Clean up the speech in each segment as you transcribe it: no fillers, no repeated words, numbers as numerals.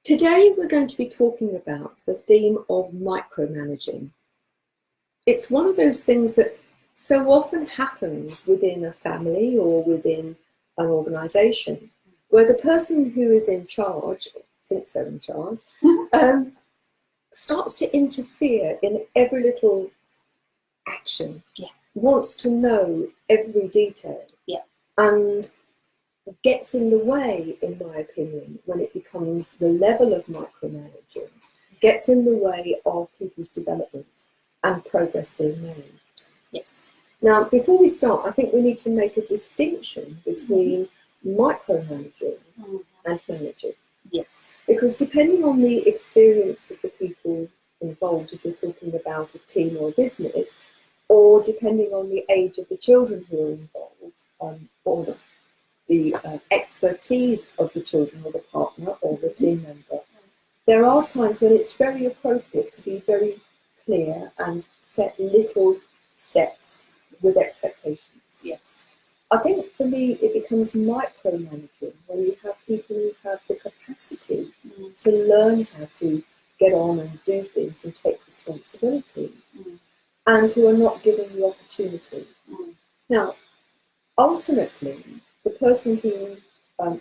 Today we're going to be talking about the theme of micromanaging. It's one of those things that so often happens within a family or within an organisation, where the person who is in charge, thinks they're in charge, starts to interfere in every little action, wants to know every detail, and gets in the way, in my opinion, when it becomes the level of micromanaging, gets in the way of people's development and progress being made. Yes. Now, before we start, I think we need to make a distinction between micromanaging and managing. Yes. Because depending on the experience of the people involved, if we're talking about a team or a business, or depending on the age of the children who are involved, or the expertise of the children or the partner or the team member, there are times when it's very appropriate to be very clear and set little steps with expectations. Yes. I think for me it becomes micromanaging when you have people who have the capacity to learn how to get on and do things and take responsibility and who are not given the opportunity. Now, ultimately, the person who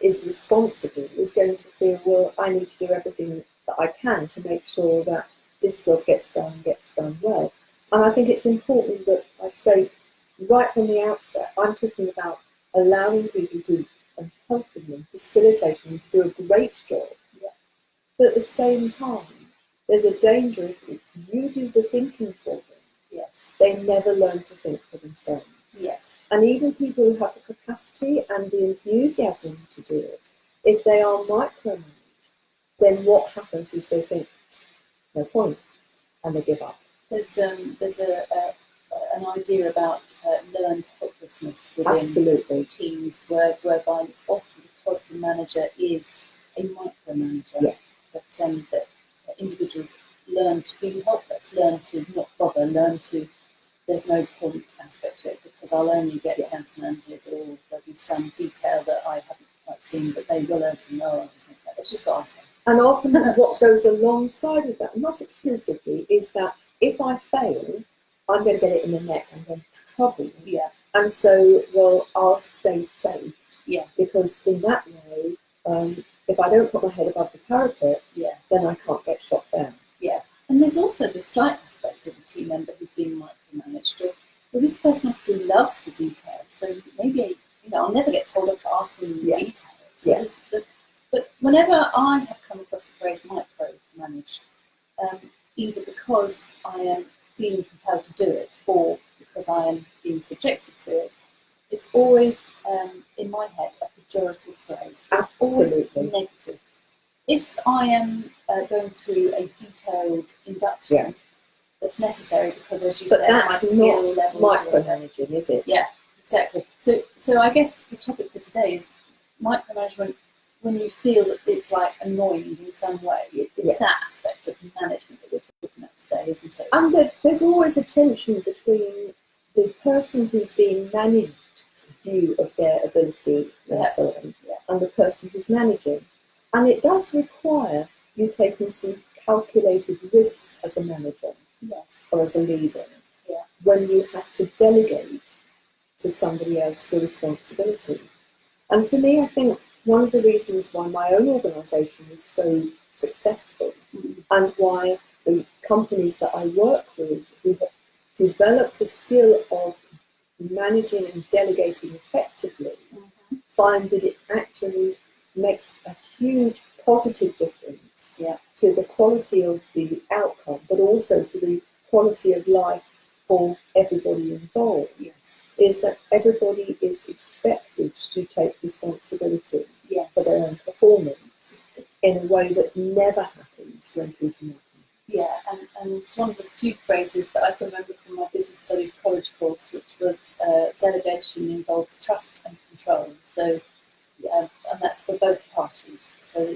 is responsible is going to feel, well, I need to do everything that I can to make sure that this job gets done well. And I think it's important that I state right from the outset, I'm talking about allowing people to, and helping them, facilitating them to do a great job. But at the same time, there's a danger if you do the thinking for them, they never learn to think for themselves. Yes. And even people who have the capacity and the enthusiasm to do it, if they are micromanaged, then what happens is they think, no point, and they give up. There's an idea about learned helplessness within teams, whereby it's often because the manager is a micromanager that individuals learn to be helpless, learn to not bother, learn to there's no point aspect to it because I'll only get countermanded, or there'll be some detail that I haven't quite seen, but they will learn from it's just got to ask them. And often what goes alongside of that, not exclusively, is that if I fail, I'm going to get it in the neck, I'm going to trouble. And so, well, I'll stay safe. Because in that way, if I don't put my head above the parapet, then I can't get shot down. And there's also the slight aspect of a team member who's being micromanaged. Well, this person actually loves the details, so maybe I'll never get told off for asking details. So but whenever I have come across the phrase micromanage, either because I am feeling compelled to do it or because I am being subjected to it, it's always in my head a pejorative phrase. It's always negative. If I am going through a detailed induction that's necessary because, as you said, my skill level micromanaging, is it? Yeah, exactly. So I guess the topic for today is micromanagement when you feel that it's like annoying in some way. It's that aspect of management that we're talking about today, isn't it? And there's always a tension between the person who's being managed, view of their ability and so on, and the person who's managing. And it does require you taking some calculated risks as a manager or as a leader when you have to delegate to somebody else the responsibility. And for me, I think one of the reasons why my own organisation is so successful and why the companies that I work with who have developed the skill of managing and delegating effectively find that it actually makes a huge positive difference to the quality of the outcome, but also to the quality of life for everybody involved, is that everybody is expected to take responsibility for their own performance in a way that never happens when people make them. And it's one of the few phrases that I can remember from my business studies college course, which was delegation involves trust and control. So and that's for both parties. So,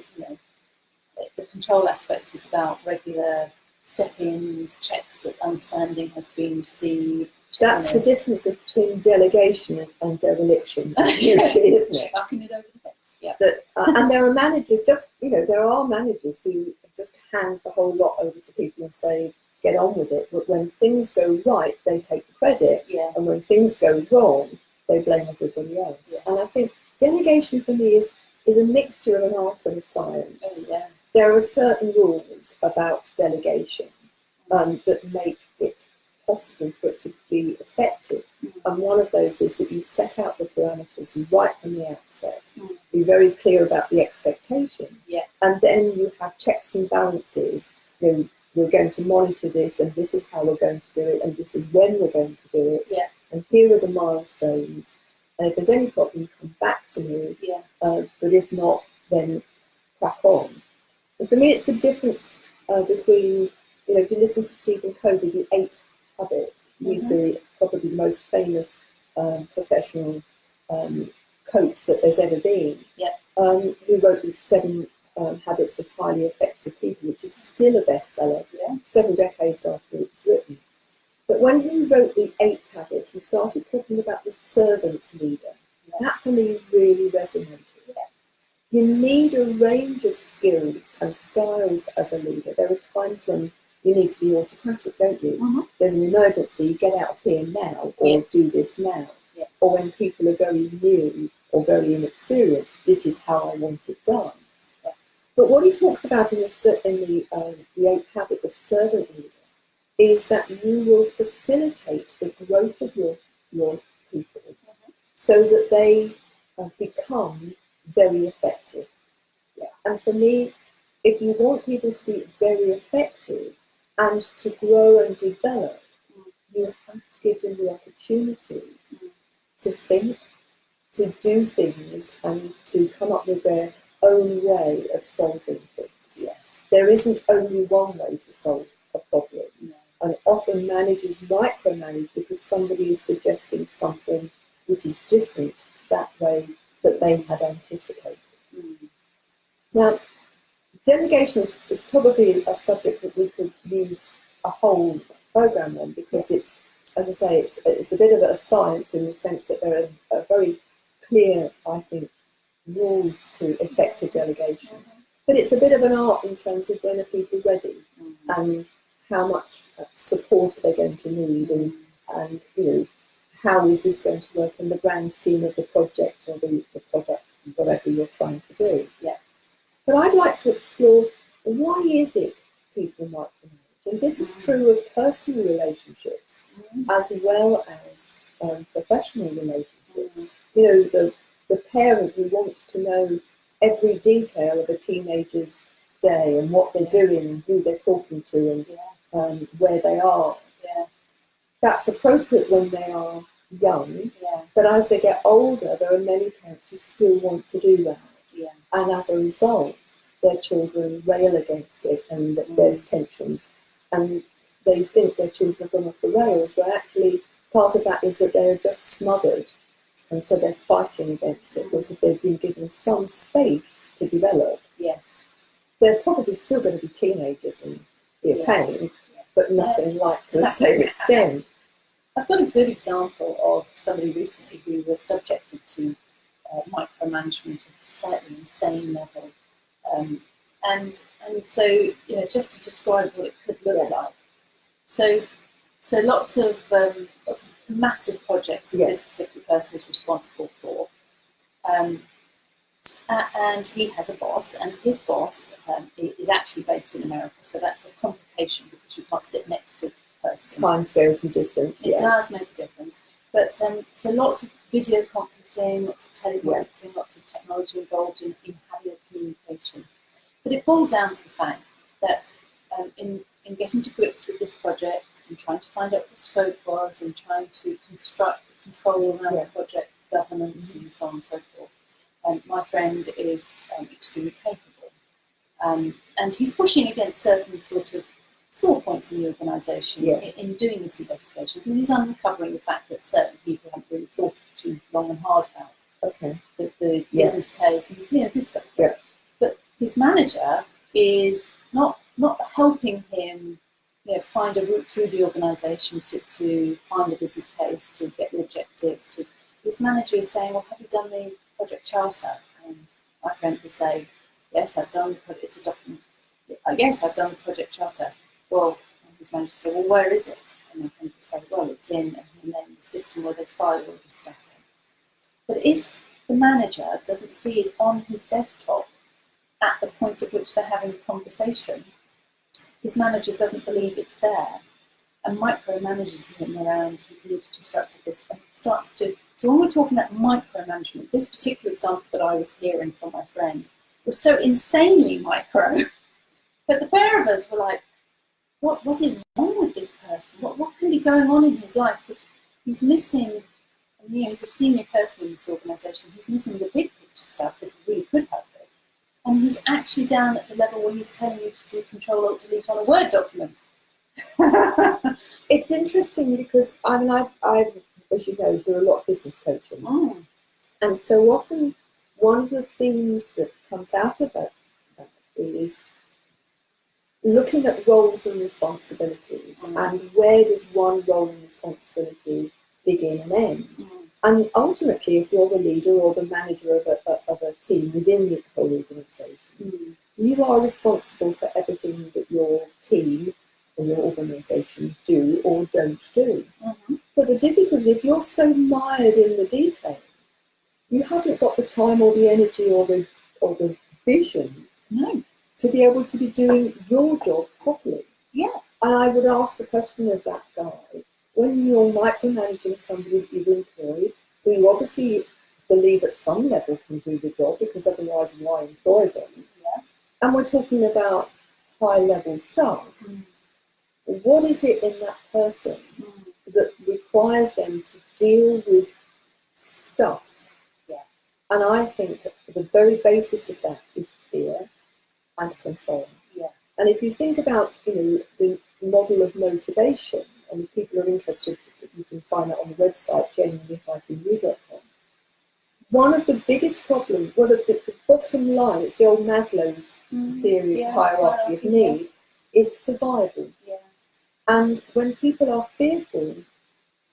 the control aspect is about regular step-ins, checks that understanding has been received. That's the difference between delegation and dereliction, isn't it? Chucking it over the fence. Yeah. That and there are managers, there are managers who just hand the whole lot over to people and say, get on with it. But when things go right, they take the credit. Yeah. And when things go wrong, they blame everybody else. Yeah. And I think delegation for me is a mixture of an art and a science. Oh, yeah. There are certain rules about delegation that make it possible for it to be effective. And one of those is that you set out the parameters right from the outset. Be very clear about the expectation. Yeah. And then you have checks and balances. We're going to monitor this, and this is how we're going to do it, and this is when we're going to do it. Yeah. And here are the milestones. And if there's any problem, come back to me. Yeah. But if not, then crack on. And for me, it's the difference between, if you listen to Stephen Covey, the 8th habit, he's probably the most famous professional coach that there's ever been. Yeah. Who wrote the 7 Habits of Highly Effective People, which is still a bestseller, several decades after it's written. But when he wrote the 8th habit, he started talking about the servant leader. That for me really resonated. You need a range of skills and styles as a leader. There are times when you need to be autocratic, don't you? There's an emergency, get out of here now, or do this now. Or when people are very new or very inexperienced, this is how I want it done. But what he talks about in the 8th habit, the servant leader, is that you will facilitate the growth of your people so that they become very effective. And for me, if you want people to be very effective and to grow and develop, you have to give them the opportunity to think, to do things, and to come up with their own way of solving things. Yes. There isn't only one way to solve a problem. No. And often managers micromanage because somebody is suggesting something which is different to that way that they had anticipated. Now, delegation is probably a subject that we could use a whole program on, because it's, as I say, it's a bit of a science in the sense that there are very clear, I think, rules to effective delegation. But it's a bit of an art in terms of when are people ready and how much support are they going to need, and how is this going to work in the grand scheme of the project or the product, whatever you're trying to do. But I'd like to explore, why is it people micromanage? And this is true of personal relationships as well as professional relationships. The parent who wants to know every detail of a teenager's day and what they're doing and who they're talking to and where they are. That's appropriate when they are young, but as they get older, there are many parents who still want to do that. And as a result, their children rail against it, and there's tensions, and they think their children have gone off the rails, where actually part of that is that they're just smothered, and so they're fighting against it. Whereas if they've been given some space to develop, they're probably still going to be teenagers and be a pain, but nothing like to the same extent. I've got a good example of somebody recently who was subjected to micromanagement at a slightly insane level, and so just to describe what it could look like. So lots of massive projects that this particular person is responsible for, and he has a boss, and his boss is actually based in America, so that's a complication because you can't sit next to the person. Time scales and distance. It does make a difference, but so lots of video conferencing, lots of teleconferencing, lots of technology involved in having a communication. But it boiled down to the fact that in getting to grips with this project and trying to find out what the scope was and trying to construct the control around the project, governance and so on and so forth, my friend is extremely capable. And he's pushing against certain sort of sore points in the organisation in doing this investigation, because he's uncovering the fact that certain people haven't really thought too long and hard about the business case and this stuff. But his manager is not helping him find a route through the organisation to find a business case, to get the objectives. His manager is saying, well, have you done the project charter? And my friend will say, yes, I've done, it's a document. Yes, I've done the project charter. Well, his manager said, well, where is it? And my friend would say, well, it's in, and then the system where they file all this stuff in. But if the manager doesn't see it on his desktop at the point at which they're having the conversation, his manager doesn't believe it's there and micromanages him around, you need to construct this, and starts to. So when we're talking about micromanagement, this particular example that I was hearing from my friend was so insanely micro that the pair of us were like, what is wrong with this person? What can be going on in his life? But he's missing, and he's a senior person in this organisation, he's missing the big picture stuff that he really could help with. And he's actually down at the level where he's telling you to do Control-Alt-Delete on a Word document. It's interesting because I, as you know, do a lot of business coaching. And so often one of the things that comes out of that is looking at roles and responsibilities and where does one role and responsibility begin and end. And ultimately, if you're the leader or the manager of a team within the whole organisation, you are responsible for everything that your team or your organisation do or don't do. But the difficulty, if you're so mired in the detail, you haven't got the time or the energy or the vision to be able to be doing your job properly. And I would ask the question of that guy, when you're micromanaging somebody that you've employed, who you obviously believe at some level can do the job, because otherwise why employ them? And we're talking about high-level staff. What is it in that person that requires them to deal with stuff? And I think the very basis of that is fear and control. And if you think about, the model of motivation, and if people are interested, you can find that on the website, genuinely-you.com. One of the biggest problems, the bottom line, it's the old Maslow's theory of hierarchy of need, is survival. And when people are fearful,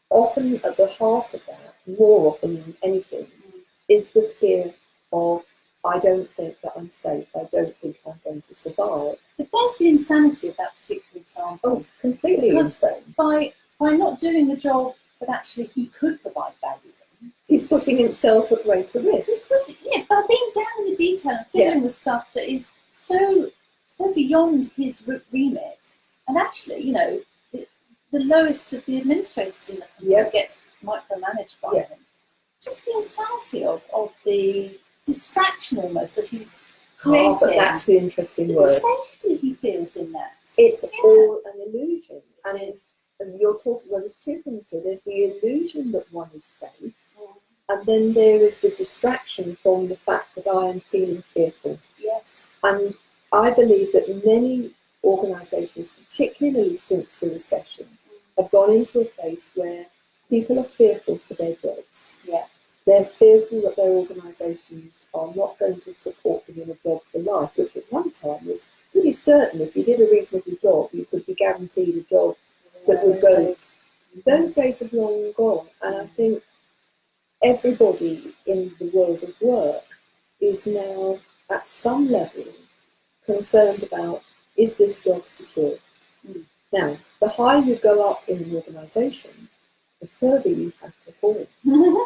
often at the heart of that, more often than anything, is the fear of, I don't think that I'm safe, I don't think I'm going to survive. But that's the insanity of that particular example. Oh, it's completely insane. By not doing the job that actually he could provide value in, he's putting himself at greater risk. By being down in the detail and fiddling with stuff that is so beyond his remit. And actually, the lowest of the administrators in the company gets micromanaged by him. Just the insanity of the distraction almost that he's creating. But that's the interesting word. The safety he feels in that. It's all an illusion. And you're talking, there's two things here. There's the illusion that one is safe, and then there is the distraction from the fact that I am feeling fearful. And I believe that many organisations, particularly since the recession, have gone into a place where people are fearful for their jobs. They're fearful that their organisations are not going to support them in a job for life, which at one time was pretty certain if you did a reasonable job, you could be guaranteed a job that would go. Those days have long gone, and I think everybody in the world of work is now at some level concerned about, is this job secure? Now, the higher you go up in an organisation, the further you have to fall.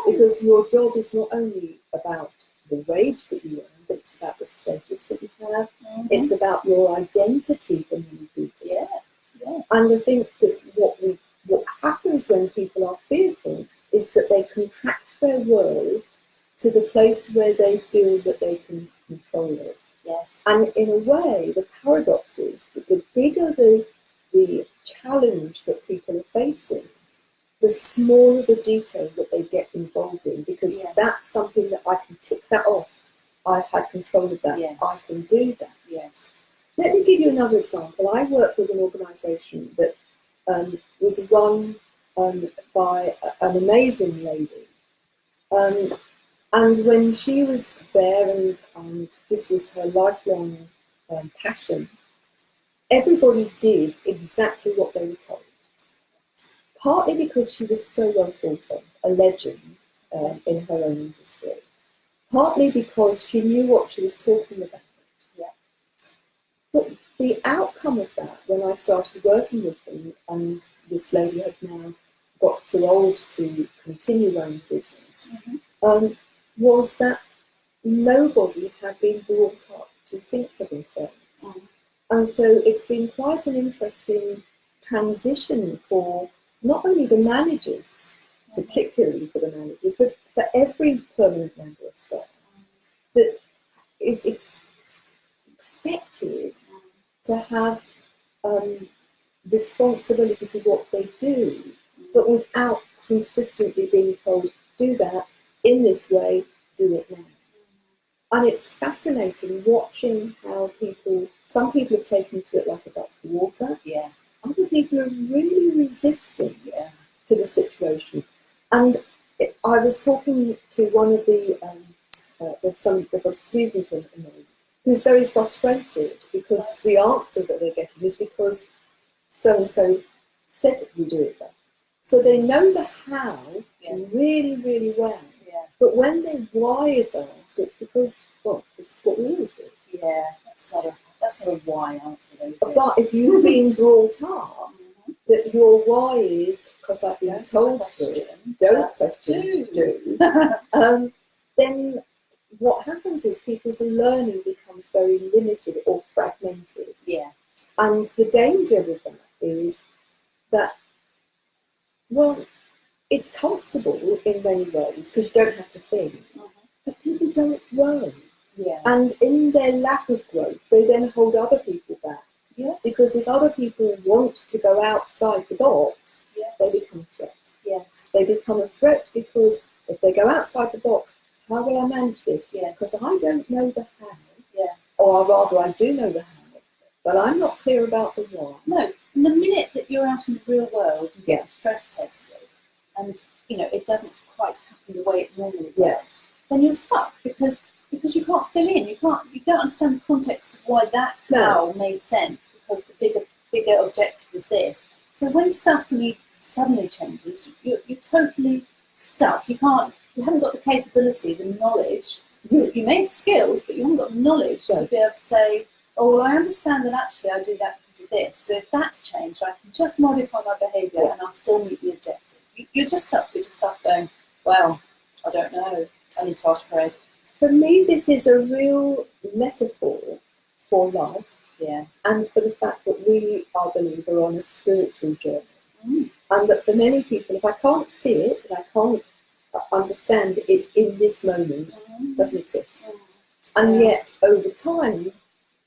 Because your job is not only about the wage that you earn, but it's about the status that you have. It's about your identity for many people. And I think that what happens when people are fearful is that they contract their world to the place where they feel that they can control it. And in a way, the paradox is that the bigger the challenge that people are facing, the smaller the detail that they get involved in, because that's something that I can tick that off. I've had control of that. I can do that. Let me give you another example. I work with an organisation that was run by an amazing lady. And when she was there, and this was her lifelong passion, everybody did exactly what they were told. Partly because she was so well thought of, a legend in her own industry. partly because she knew what she was talking about. Yeah. But the outcome of that, when I started working with them, and this lady had now got too old to continue running the business, was that nobody had been brought up to think for themselves. And so it's been quite an interesting transition for not only the managers, particularly for the managers, but for every permanent member of staff, that is expected to have responsibility for what they do, but without consistently being told, do that in this way, do it now. And it's fascinating watching how some people have taken to it like a duck to water. Yeah. Other people are really resistant to the situation. And I was talking to one of the student in the moment who's very frustrated because the answer that they're getting is because so-and-so said you do it there. So they know the how really, really well. But when their why is asked, it's because, well, this is what we always do. Yeah, that's not a why answer, though, is it? But if you've been brought up that your why is, because I've been told to, don't question, do, then what happens is people's learning becomes very limited or fragmented. Yeah. And the danger with that is that, well, it's comfortable in many ways because you don't have to think, but people don't grow. Yeah. And in their lack of growth, they then hold other people back. Yes. Because if other people want to go outside the box, they become a threat. Yes. They become a threat because if they go outside the box, how will I manage this? Because I don't know the how. Yeah. Or rather, I do know the how, but I'm not clear about the why. No. And the minute that you're out in the real world and get stress tested, and it doesn't quite happen the way it normally does, then you're stuck because you can't fill in. You don't understand the context of why that how made sense because the bigger objective was this. So when stuff really suddenly changes, you're totally stuck. You haven't got the capability, the knowledge. So you may have skills, but you haven't got the knowledge to be able to say, oh, well, I understand that actually I do that because of this. So if that's changed, I can just modify my behaviour and I'll still meet the objective. You're just stuck. You're just stuck going, well, I don't know. I need to ask Fred. For me, this is a real metaphor for life, and for the fact that we, I believe, are on a spiritual journey, and that for many people, if I can't see it and I can't understand it in this moment, it doesn't exist. And yet, over time,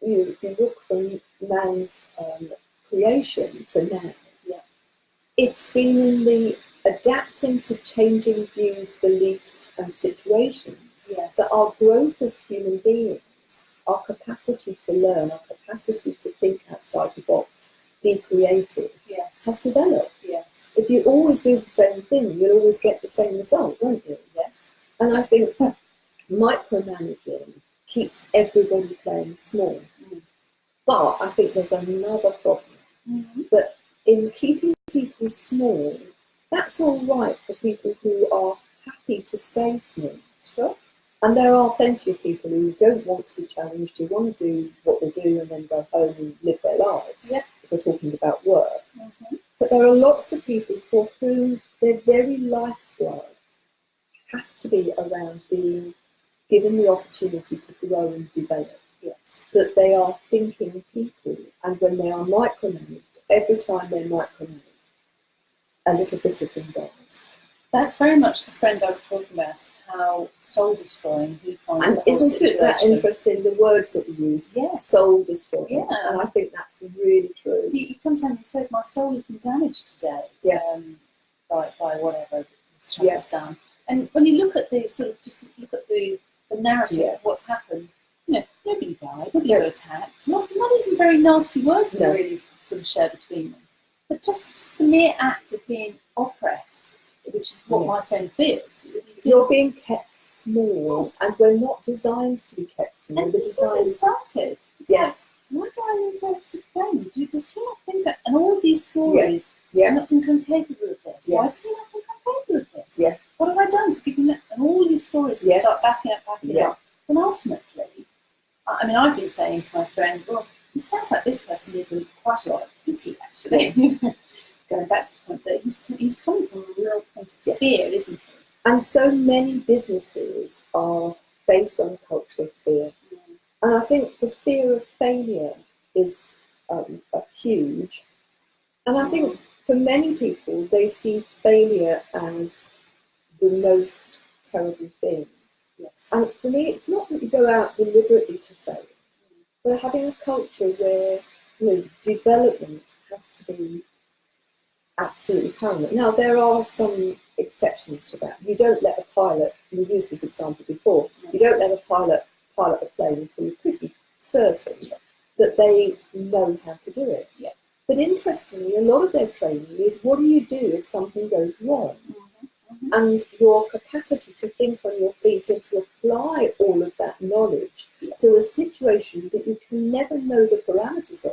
if you look from man's creation to now, it's been in the adapting to changing views, beliefs, and situations. So our growth as human beings, our capacity to learn, our capacity to think outside the box, be creative, has developed. If you always do the same thing, you'll always get the same result, won't you? And I think micromanaging keeps everybody playing small. But I think there's another problem, that in keeping people small, that's all right for people who are happy to stay small. And there are plenty of people who don't want to be challenged, who want to do what they do and then go home and live their lives, if we're talking about work. But there are lots of people for whom their very life's blood has to be around being given the opportunity to grow and develop. That they are thinking people, and when they are micromanaged, every time they're micromanaged, a little bit of them dies. That's very much the friend I was talking about, how soul-destroying he finds and the whole isn't situation. It that interesting, the words that we use? Soul-destroying. And I think that's really true. He comes home and he says, my soul has been damaged today by whatever this chap has done. And when you look at the narrative of what's happened, nobody died, nobody got attacked, not even very nasty words were really sort of shared between them. But just the mere act of being oppressed, which is what my friend feels. You're being kept small, and we're not designed to be kept small. And he's insulted. It's like, why do I need to explain? Does he not think that? And all of these stories, does he not think I'm capable of this? Why does he not think I'm capable of this? What have I done to give him that? And all these stories that start backing up. And ultimately, I mean, I've been saying to my friend, well, it sounds like this person needs quite a lot of pity, actually. Going back to the point that he's coming from a real point of fear, isn't he? And so many businesses are based on a culture of fear. And I think the fear of failure is huge. And I think for many people, they see failure as the most terrible thing. Yes. And for me, it's not that you go out deliberately to fail. We're having a culture where development has to be absolutely paramount. Now, there are some exceptions to that. You don't let a pilot, we used this example before, you don't let a pilot pilot a plane until you're pretty certain that they know how to do it. Yeah. But interestingly, a lot of their training is what do you do if something goes wrong? And your capacity to think on your feet and to apply all of that knowledge to a situation that you can never know the parameters of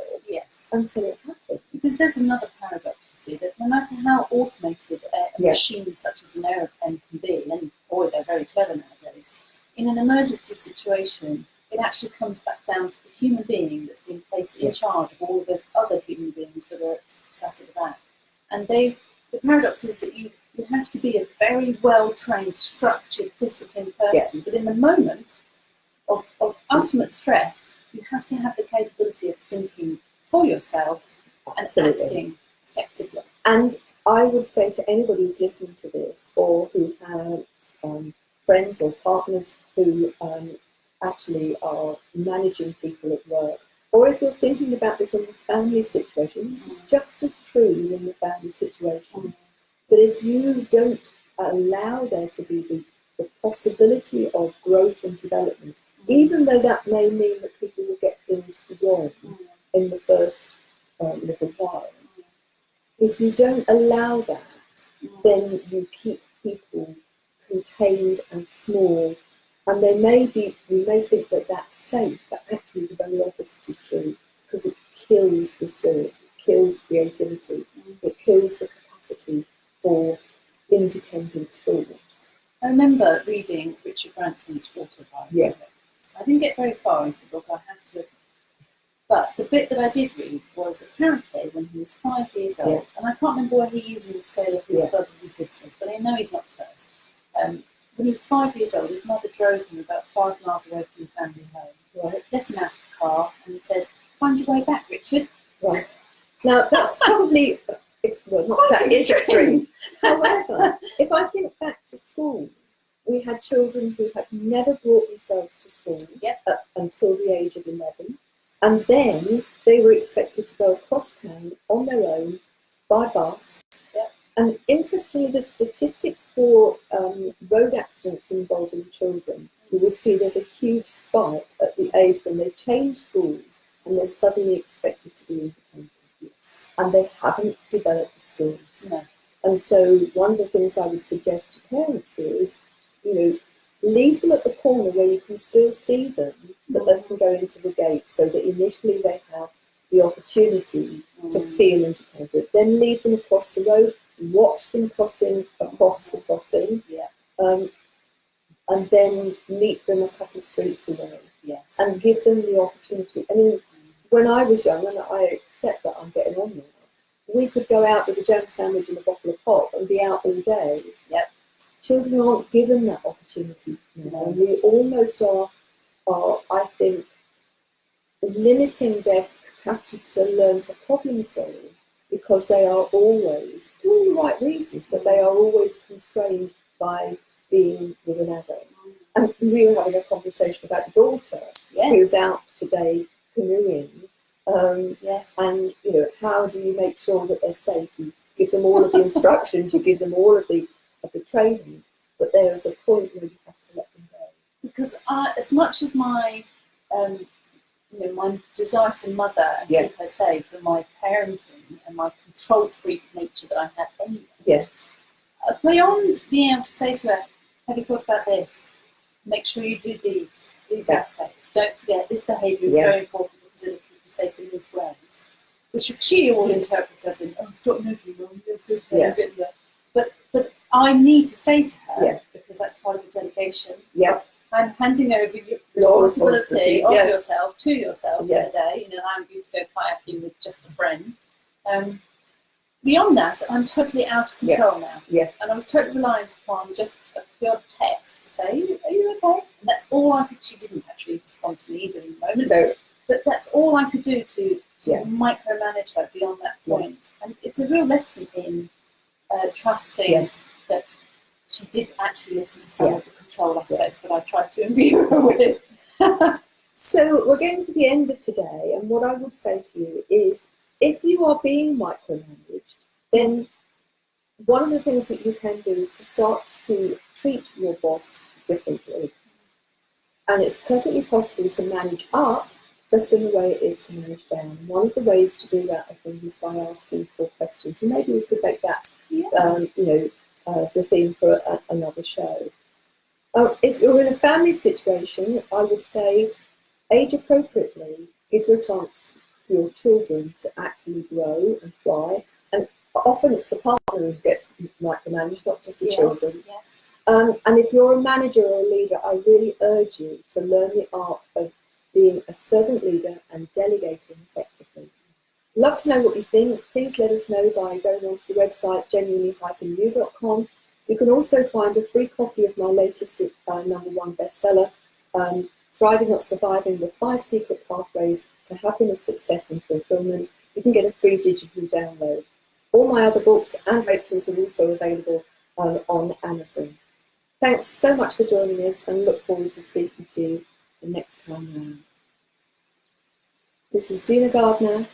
until it happens. Because there's another paradox, you see, that no matter how automated a machine such as an aeroplane can be, and boy, they're very clever nowadays, in an emergency situation, it actually comes back down to the human being that's been placed in charge of all of those other human beings that are sat at the back. And the paradox is that you have to be a very well-trained, structured, disciplined person, but in the moment of ultimate stress, you have to have the capability of thinking for yourself and acting effectively. And I would say to anybody who's listening to this, or who has friends or partners who actually are managing people at work, or if you're thinking about this in the family situation, this is just as true in the family situation. That if you don't allow there to be the possibility of growth and development, even though that may mean that people will get things wrong in the first little while, if you don't allow that, then you keep people contained and small, and we may think that that's safe, but actually the very opposite is true, because it kills the spirit, it kills creativity, it kills the capacity for independent thought. I remember reading Richard Branson's autobiography. I didn't get very far into the book, I have to admit. But the bit that I did read was apparently when he was 5 years old, and I can't remember where he is in the scale of his brothers and sisters, but I know he's not the first. When he was 5 years old, his mother drove him about 5 miles away from the family home, let him out of the car and said, "Find your way back, Richard." Right. Now, that's probably... not that extreme. However, if I think back to school, we had children who had never brought themselves to school until the age of 11, and then they were expected to go across town on their own by bus. And interestingly, the statistics for road accidents involving children, you will see there's a huge spike at the age when they change schools and they're suddenly expected to be independent. And they haven't developed the skills. And so one of the things I would suggest to parents is, leave them at the corner where you can still see them, but they can go into the gate, so that initially they have the opportunity to feel independent. Then leave them across the road, watch them crossing across the crossing, and then meet them a couple of streets away, and give them the opportunity. I mean, when I was young, and I accept that I'm getting on now, we could go out with a jam sandwich and a bottle of pop and be out all day. Children aren't given that opportunity now. And we almost are, I think, limiting their capacity to learn to problem solve, because they are always, for all the right reasons, but they are always constrained by being with an adult. And we were having a conversation about daughter, who's out today canoeing, and how do you make sure that they're safe? You give them all of the instructions, you give them all of the training, but there is a point where you have to let them go. Because as much as my my desire to mother and keep her safe, and my parenting and my control freak nature that I have anyway, beyond being able to say to her, "Have you thought about this? Make sure you do these aspects. Don't forget, this behaviour is very important because it'll keep you safe in these ways," which she all interprets as in, "Oh, stop looking, Mum, but I need to say to her, Yeah. because that's part of the delegation, Yeah. I'm handing over your Your responsibility of yeah. yourself to yourself Yeah. for a day, and allowing you to go kayaking with just a friend. Beyond that, I'm totally out of control now. Yeah. And I was totally reliant upon just a pure text to say, are you okay? And that's all I could. She didn't actually respond to me either in the moment. No. But that's all I could do to Yeah. micromanage her beyond that point. And it's a real lesson in trusting Yes. that she did actually listen to some Yeah. of the control aspects that I tried to imbue her with. So we're getting to the end of today, and what I would say to you is, if you are being micromanaged, then one of the things that you can do is to start to treat your boss differently. And it's perfectly possible to manage up just in the way it is to manage down. One of the ways to do that, I think, is by asking for questions. And maybe we could make that, the theme for another show. If you're in a family situation, I would say, age appropriately, give your chance for your children to actually grow and thrive. And often it's the partner who gets micromanaged, not just the children. Yes. And if you're a manager or a leader, I really urge you to learn the art of being a servant leader and delegating effectively. Love to know what you think. Please let us know by going onto the website genuinely-you.com. You can also find a free copy of my latest #1 bestseller, Thriving Not Surviving, the 5 Secret Pathways to Happiness, Success and Fulfillment. You can get a free digital download. All my other books and Rachel's are also available on Amazon. Thanks so much for joining us, and look forward to speaking to you the next time round. This is Gina Gardiner.